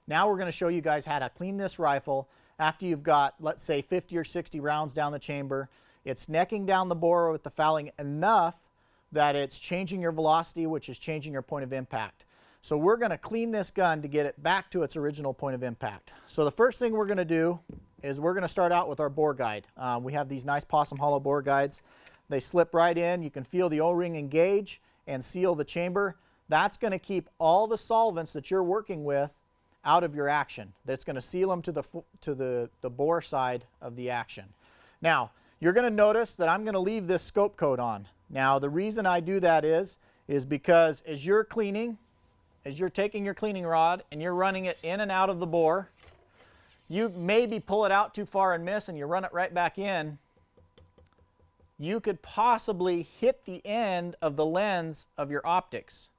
Now we're going to show you guys how to clean this rifle after you've got, let's say, 50 or 60 rounds down the chamber. It's necking down the bore with the fouling enough that it's changing your velocity, which is changing your point of impact. So we're going to clean this gun to get it back to its original point of impact. So the first thing we're going to do is we're going to start out with our bore guide. We have these nice Possum Hollow bore guides. They slip right in. You can feel the O-ring engage and seal the chamber. That's going to keep all the solvents that you're working with out of your action. That's going to seal them to the bore side of the action. Now, you're going to notice that I'm going to leave this scope coat on. Now, the reason I do that is because as you're cleaning, as you're taking your cleaning rod and you're running it in and out of the bore, you maybe pull it out too far and miss and you run it right back in. You could possibly hit the end of the lens of your optics,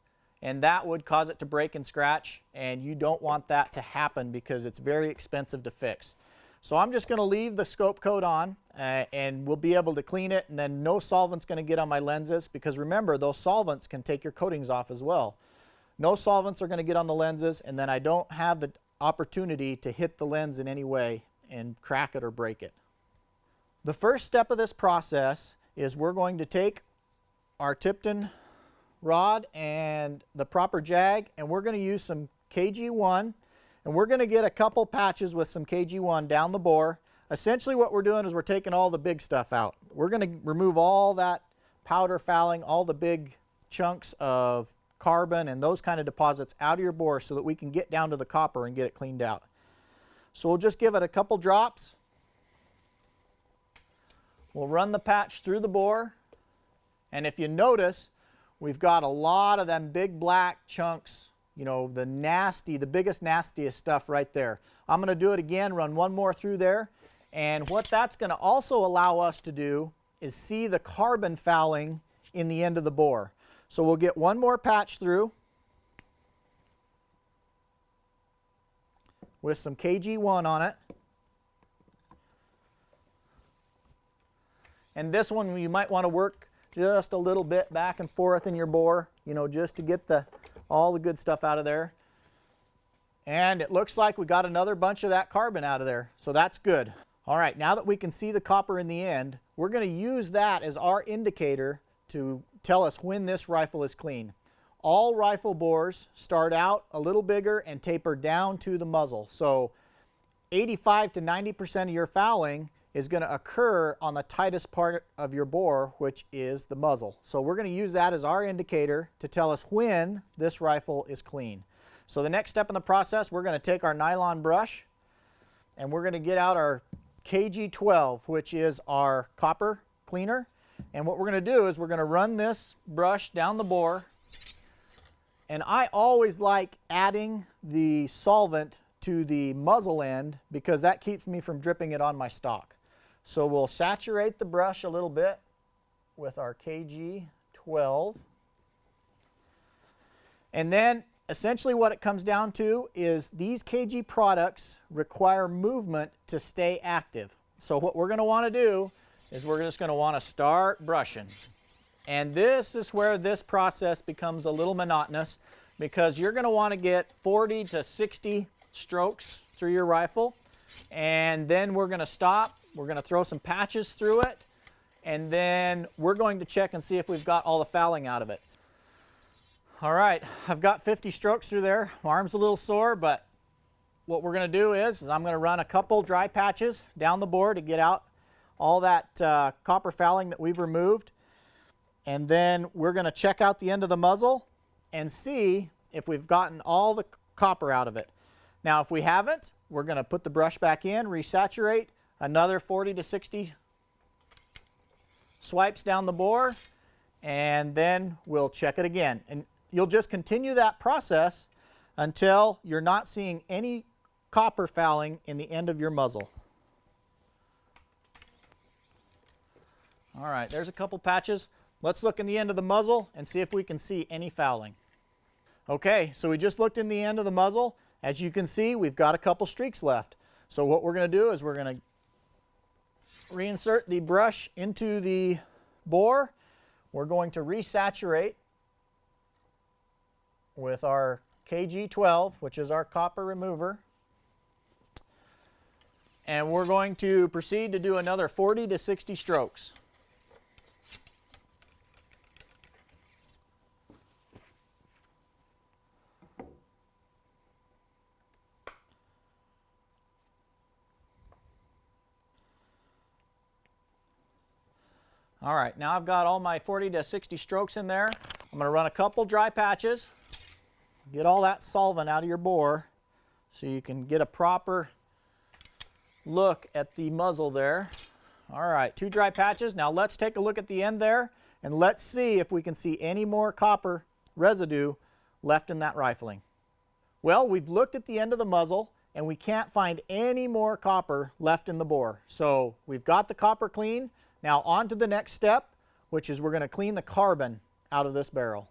and that would cause it to break and scratch, and you don't want that to happen because it's very expensive to fix. So I'm just going to leave the scope coat on and we'll be able to clean it, and then no solvent's going to get on my lenses, because remember, those solvents can take your coatings off as well. No solvents are going to get on the lenses, and then I don't have the opportunity to hit the lens in any way and crack it or break it. The first step of this process is we're going to take our Tipton rod and the proper jag, and we're going to use some KG1, and we're going to get a couple patches with some KG1 down the bore. Essentially what we're doing is we're taking all the big stuff out. We're going to remove all that powder fouling, all the big chunks of carbon and those kind of deposits out of your bore so that we can get down to the copper and get it cleaned out. So we'll just give it a couple drops. We'll run the patch through the bore, and if you notice, we've got a lot of them big black chunks, you know, the biggest, nastiest stuff right there. I'm going to do it again, run one more through there, and what that's going to also allow us to do is see the carbon fouling in the end of the bore. So we'll get one more patch through with some KG1 on it. And this one you might want to work just a little bit back and forth in your bore, you know, just to get all the good stuff out of there. And it looks like we got another bunch of that carbon out of there, so that's good. All right, now that we can see the copper in the end, we're going to use that as our indicator to tell us when this rifle is clean. All rifle bores start out a little bigger and taper down to the muzzle. So 85 to 90% of your fouling is going to occur on the tightest part of your bore, which is the muzzle. So we're going to use that as our indicator to tell us when this rifle is clean. So the next step in the process, we're going to take our nylon brush and we're going to get out our KG12, which is our copper cleaner. And what we're going to do is we're going to run this brush down the bore. And I always like adding the solvent to the muzzle end because that keeps me from dripping it on my stock. So we'll saturate the brush a little bit with our KG12. And then essentially what it comes down to is these KG products require movement to stay active. So what we're going to want to do is we're just going to want to start brushing. And this is where this process becomes a little monotonous, because you're going to want to get 40 to 60 strokes through your rifle, and then we're going to stop. We're going to throw some patches through it, and then we're going to check and see if we've got all the fouling out of it. All right, I've got 50 strokes through there. My arm's a little sore, but what we're going to do is I'm going to run a couple dry patches down the bore to get out all that copper fouling that we've removed, and then we're going to check out the end of the muzzle and see if we've gotten all the copper out of it. Now if we haven't, we're going to put the brush back in, resaturate, another 40 to 60 swipes down the bore, and then we'll check it again. And you'll just continue that process until you're not seeing any copper fouling in the end of your muzzle. All right, there's a couple patches. Let's look in the end of the muzzle and see if we can see any fouling. Okay, so we just looked in the end of the muzzle. As you can see, we've got a couple streaks left. So what we're going to do is we're going to reinsert the brush into the bore. We're going to resaturate with our KG12, which is our copper remover. And we're going to proceed to do another 40 to 60 strokes. All right, now I've got all my 40 to 60 strokes in there. I'm going to run a couple dry patches, get all that solvent out of your bore so you can get a proper look at the muzzle there. All right, 2 dry patches. Now let's take a look at the end there and let's see if we can see any more copper residue left in that rifling. Well, we've looked at the end of the muzzle and we can't find any more copper left in the bore. So we've got the copper clean. Now on to the next step, which is we're going to clean the carbon out of this barrel.